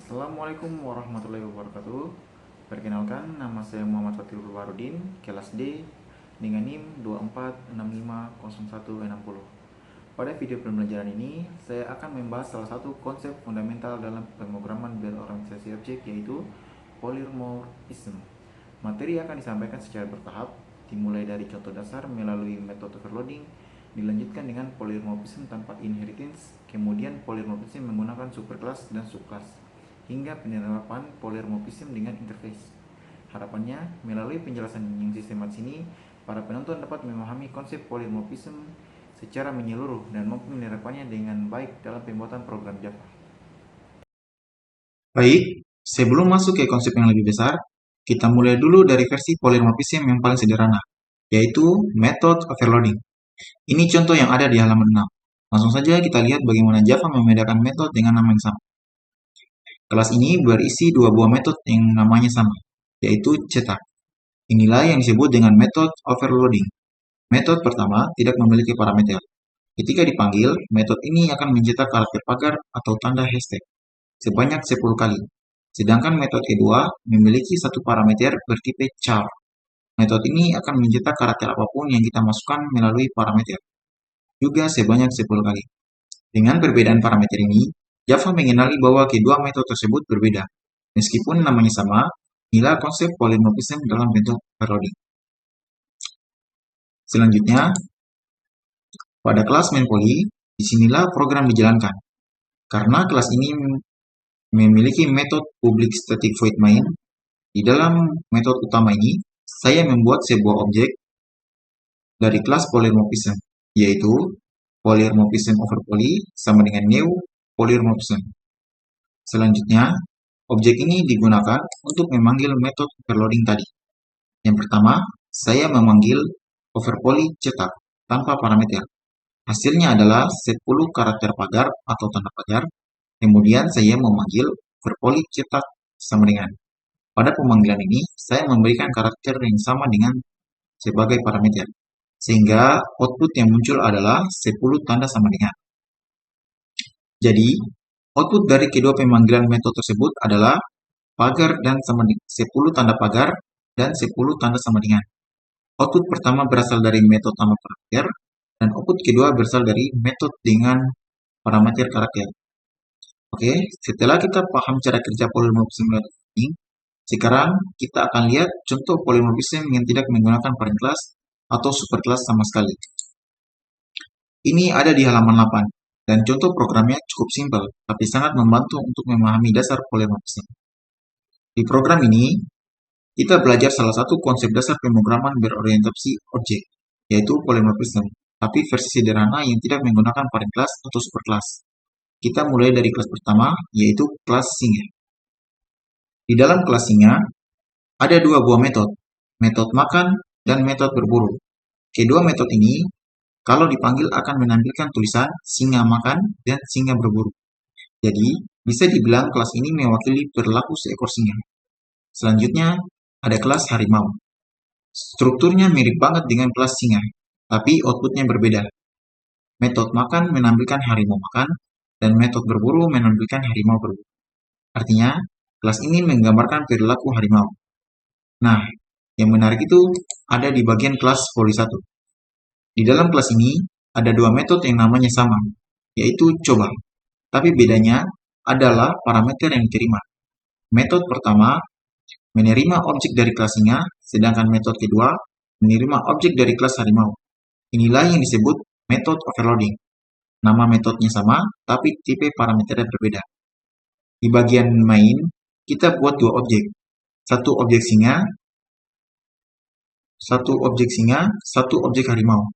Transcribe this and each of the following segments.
Assalamualaikum warahmatullahi wabarakatuh. Perkenalkan, nama saya Muhammad Fatirul Warudin, kelas D, dengan NIM 24650160. Pada video pembelajaran ini, saya akan membahas salah satu konsep fundamental dalam pemrograman berorientasi objek, yaitu polymorphism. Materi akan disampaikan secara bertahap, dimulai dari contoh dasar melalui metode overloading, dilanjutkan dengan polymorphism tanpa inheritance, kemudian polymorphism menggunakan superclass dan subclass, hingga penerapan polymorphism dengan interface. Harapannya, melalui penjelasan yang sistematis ini, para penonton dapat memahami konsep polymorphism secara menyeluruh dan mampu menerapkannya dengan baik dalam pembuatan program Java. Baik, sebelum masuk ke konsep yang lebih besar, kita mulai dulu dari versi polymorphism yang paling sederhana, yaitu method overloading. Ini contoh yang ada di halaman 6. Langsung saja kita lihat bagaimana Java membedakan metode dengan nama yang sama. Kelas ini berisi dua buah metode yang namanya sama, yaitu cetak. Inilah yang disebut dengan method overloading. Metode pertama tidak memiliki parameter. Ketika dipanggil, metode ini akan mencetak karakter pagar atau tanda hashtag sebanyak 10 kali. Sedangkan metode kedua memiliki satu parameter bertipe char. Metode ini akan mencetak karakter apapun yang kita masukkan melalui parameter, juga sebanyak 10 kali. Dengan perbedaan parameter ini, Java mengenali bahwa kedua metode tersebut berbeda. Meskipun namanya sama, inilah konsep polymorphism dalam bentuk overloading. Selanjutnya, pada kelas main_poly, disinilah program dijalankan. Karena kelas ini memiliki metode public static void main, di dalam metode utama ini, saya membuat sebuah objek dari kelas polymorphism, yaitu polymorphism over poly sama dengan new polymorphism. Selanjutnya, objek ini digunakan untuk memanggil metode overloading tadi. Yang pertama, saya memanggil overpoly cetak tanpa parameter. Hasilnya adalah 10 karakter pagar atau tanda pagar. Kemudian saya memanggil overpoly cetak sama dengan. Pada pemanggilan ini, saya memberikan karakter yang sama dengan sebagai parameter. Sehingga output yang muncul adalah 10 tanda sama dengan. Jadi, output dari kedua pemanggilan metode tersebut adalah pagar dan sama dengan 10 tanda pagar dan 10 tanda sama dengan. Output pertama berasal dari metode tanpa parameter, dan output kedua berasal dari metode dengan parameter karakter. Oke, setelah kita paham cara kerja polymorphism ini, sekarang kita akan lihat contoh polymorphism yang tidak menggunakan parent class atau superclass sama sekali. Ini ada di halaman 8, dan contoh programnya cukup simpel, tapi sangat membantu untuk memahami dasar polymorphism. Di program ini, kita belajar salah satu konsep dasar pemrograman berorientasi objek, yaitu polymorphism, tapi versi sederhana yang tidak menggunakan parent class atau superclass. Kita mulai dari kelas pertama, yaitu kelas singa. Di dalam kelas singa, ada dua buah metode, metode makan dan metode berburu. Kedua metode ini, kalau dipanggil akan menampilkan tulisan singa makan dan singa berburu. Jadi, bisa dibilang kelas ini mewakili perilaku seekor singa. Selanjutnya, ada kelas harimau. Strukturnya mirip banget dengan kelas singa, tapi outputnya berbeda. Metode makan menampilkan harimau makan, dan metode berburu menampilkan harimau berburu. Artinya, kelas ini menggambarkan perilaku harimau. Nah, yang menarik itu ada di bagian kelas poly 1. Di dalam kelas ini, ada dua metode yang namanya sama, yaitu coba. Tapi bedanya adalah parameter yang diterima. Metode pertama menerima objek dari kelas singa, sedangkan metode kedua menerima objek dari kelas harimau. Inilah yang disebut metode overloading. Nama metodenya sama, tapi tipe parameternya berbeda. Di bagian main, kita buat dua objek. Satu objek singa, satu objek harimau.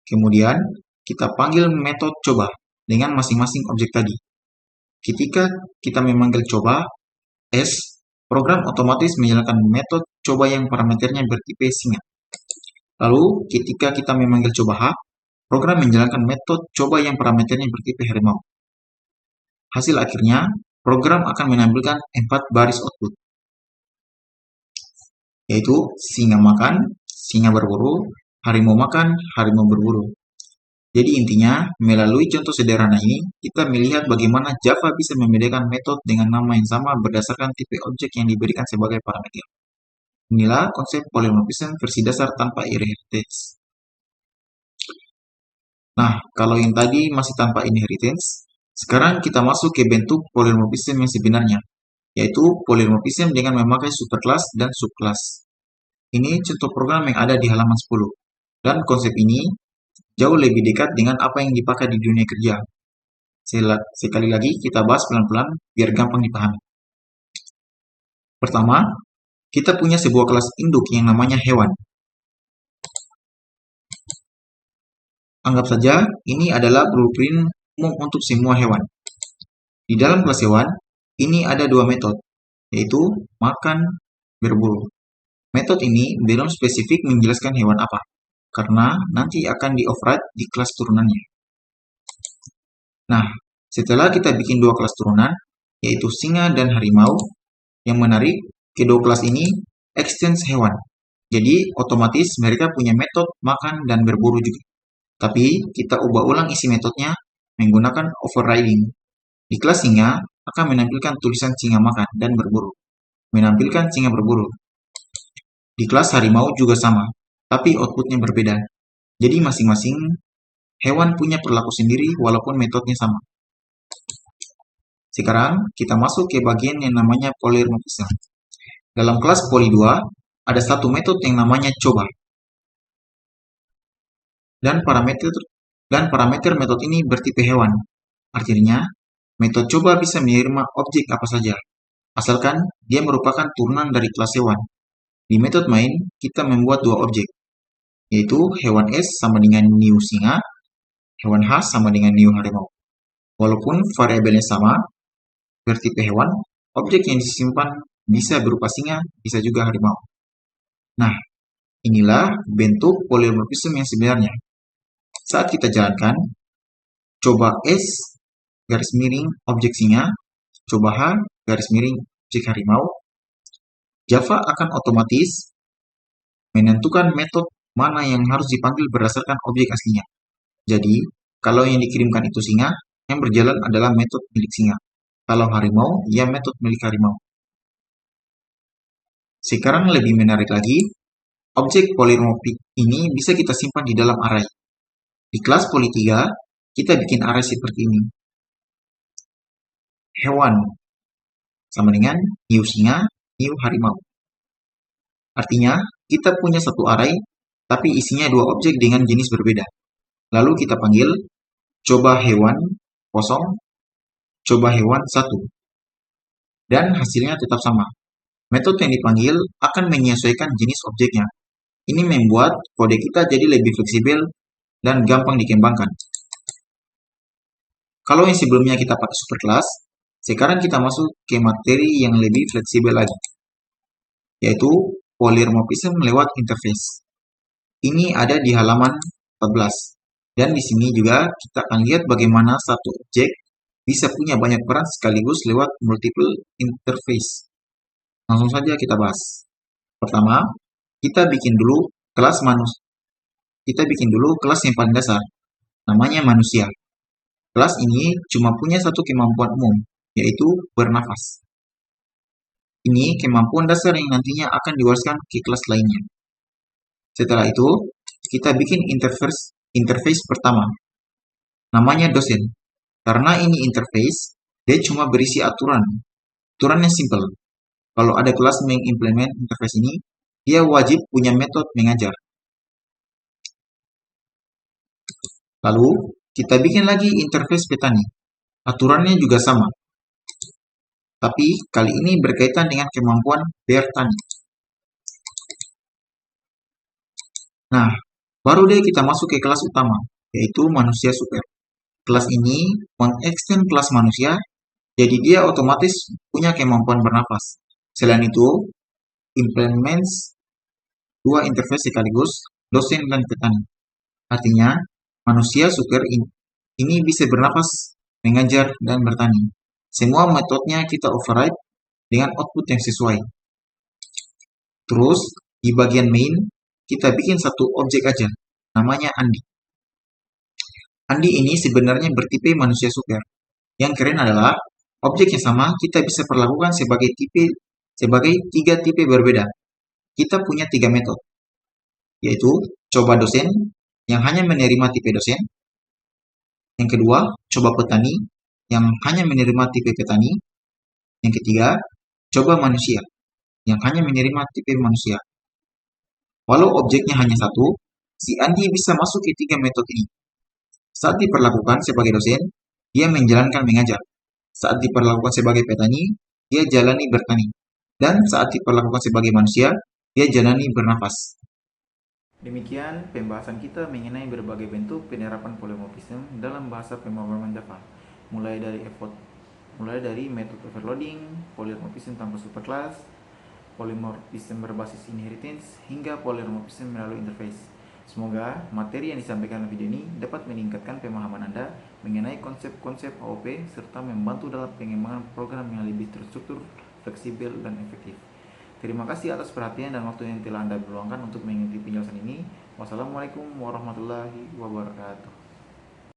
Kemudian, kita panggil metode coba dengan masing-masing objek tadi. Ketika kita memanggil coba, S, program otomatis menyalakan metode coba yang parameternya bertipe singa. Lalu, ketika kita memanggil coba H, program menjalankan metode coba yang parameternya bertipe harimau. Hasil akhirnya, program akan menampilkan 4 baris output, yaitu singa makan, singa berburu, harimau makan, harimau berburu. Jadi intinya, melalui contoh sederhana ini, kita melihat bagaimana Java bisa membedakan metode dengan nama yang sama berdasarkan tipe objek yang diberikan sebagai parameter. Inilah konsep polymorphism versi dasar tanpa inheritance. Nah, kalau yang tadi masih tanpa inheritance, sekarang kita masuk ke bentuk polymorphism yang sebenarnya, yaitu polymorphism dengan memakai superclass dan subclass. Ini contoh program yang ada di halaman 10. Dan konsep ini jauh lebih dekat dengan apa yang dipakai di dunia kerja. Sekali lagi kita bahas pelan-pelan biar gampang dipahami. Pertama, kita punya sebuah kelas induk yang namanya hewan. Anggap saja ini adalah blueprint umum untuk semua hewan. Di dalam kelas hewan, ini ada dua metode, yaitu makan, berburu. Metode ini belum spesifik menjelaskan hewan apa, karena nanti akan di-override di kelas turunannya. Nah, setelah kita bikin dua kelas turunan, yaitu singa dan harimau, yang menarik, kedua kelas ini extends hewan. Jadi, otomatis mereka punya metode makan dan berburu juga. Tapi, kita ubah ulang isi metodenya menggunakan overriding. Di kelas singa akan menampilkan tulisan singa makan dan berburu. Menampilkan singa berburu. Di kelas harimau juga sama, tapi outputnya berbeda. Jadi masing-masing hewan punya perilaku sendiri walaupun metodenya sama. Sekarang kita masuk ke bagian yang namanya polymorphism. Dalam kelas poly 2 ada satu metode yang namanya coba. Dan parameter metode ini bertipe hewan. Artinya, metode coba bisa menerima objek apa saja, asalkan dia merupakan turunan dari kelas hewan. Di metode main, kita membuat dua objek, yaitu hewan S sama dengan new singa, hewan H sama dengan new harimau. Walaupun variabelnya sama, bertipe hewan, objek yang disimpan bisa berupa singa, bisa juga harimau. Nah, inilah bentuk polymorphism yang sebenarnya. Saat kita jalankan, coba S garis miring objek singa, coba H garis miring objek harimau, Java akan otomatis menentukan metode mana yang harus dipanggil berdasarkan objek aslinya. Jadi, kalau yang dikirimkan itu singa, yang berjalan adalah metode milik singa. Kalau harimau, ya metode milik harimau. Sekarang lebih menarik lagi, objek polymorphic ini bisa kita simpan di dalam array. Di kelas poly 3, kita bikin array seperti ini. Hewan sama dengan new singa, new harimau. Artinya, kita punya satu array, tapi isinya dua objek dengan jenis berbeda. Lalu kita panggil coba hewan kosong, coba hewan 1. Dan hasilnya tetap sama. Metode yang dipanggil akan menyesuaikan jenis objeknya. Ini membuat kode kita jadi lebih fleksibel dan gampang dikembangkan. Kalau yang sebelumnya kita pakai superclass, sekarang kita masuk ke materi yang lebih fleksibel lagi, yaitu polymorphism lewat interface. Ini ada di halaman 14. Dan di sini juga kita akan lihat bagaimana satu objek bisa punya banyak peran sekaligus lewat multiple interface. Langsung saja kita bahas. Pertama, kita bikin dulu kelas yang paling dasar, namanya manusia. Kelas ini cuma punya satu kemampuan umum, yaitu bernafas. Ini kemampuan dasar yang nantinya akan diwariskan ke kelas lainnya. Setelah itu, kita bikin interface pertama, namanya dosen. Karena ini interface, dia cuma berisi aturan. Aturannya simple. Kalau ada kelas mengimplement interface ini, dia wajib punya metode mengajar. Lalu, kita bikin lagi interface petani. Aturannya juga sama. Tapi, kali ini berkaitan dengan kemampuan bertani. Nah, baru deh kita masuk ke kelas utama, yaitu manusia super. Kelas ini mengextend kelas manusia, jadi dia otomatis punya kemampuan bernafas. Selain itu, implements dua interface sekaligus, dosen dan petani. Artinya, manusia super ini bisa bernafas, mengajar, dan bertani. Semua metodenya kita override dengan output yang sesuai. Terus, di bagian main, kita bikin satu objek aja, namanya Andi. Andi ini sebenarnya bertipe manusia super. Yang keren adalah, objek yang sama kita bisa perlakukan sebagai tiga tipe berbeda. Kita punya tiga metode, yaitu coba dosen yang hanya menerima tipe dosen, yang kedua coba petani yang hanya menerima tipe petani, yang ketiga coba manusia yang hanya menerima tipe manusia. Walau objeknya hanya satu, si Andi bisa masuk ke tiga metode ini. Saat diperlakukan sebagai dosen, dia menjalankan mengajar. Saat diperlakukan sebagai petani, dia jalani bertani. Dan saat diperlakukan sebagai manusia, dia jalani bernafas. Demikian pembahasan kita mengenai berbagai bentuk penerapan polimorfisme dalam bahasa pemrograman Java, mulai dari metode overloading, polimorfisme tanpa superclass, polimorfisme berbasis inheritance, hingga polimorfisme melalui interface. Semoga materi yang disampaikan dalam video ini dapat meningkatkan pemahaman Anda mengenai konsep-konsep AOP serta membantu dalam pengembangan program yang lebih terstruktur, fleksibel, dan efektif. Terima kasih atas perhatian dan waktu yang telah Anda luangkan untuk mengikuti penjelasan ini. Wassalamualaikum warahmatullahi wabarakatuh.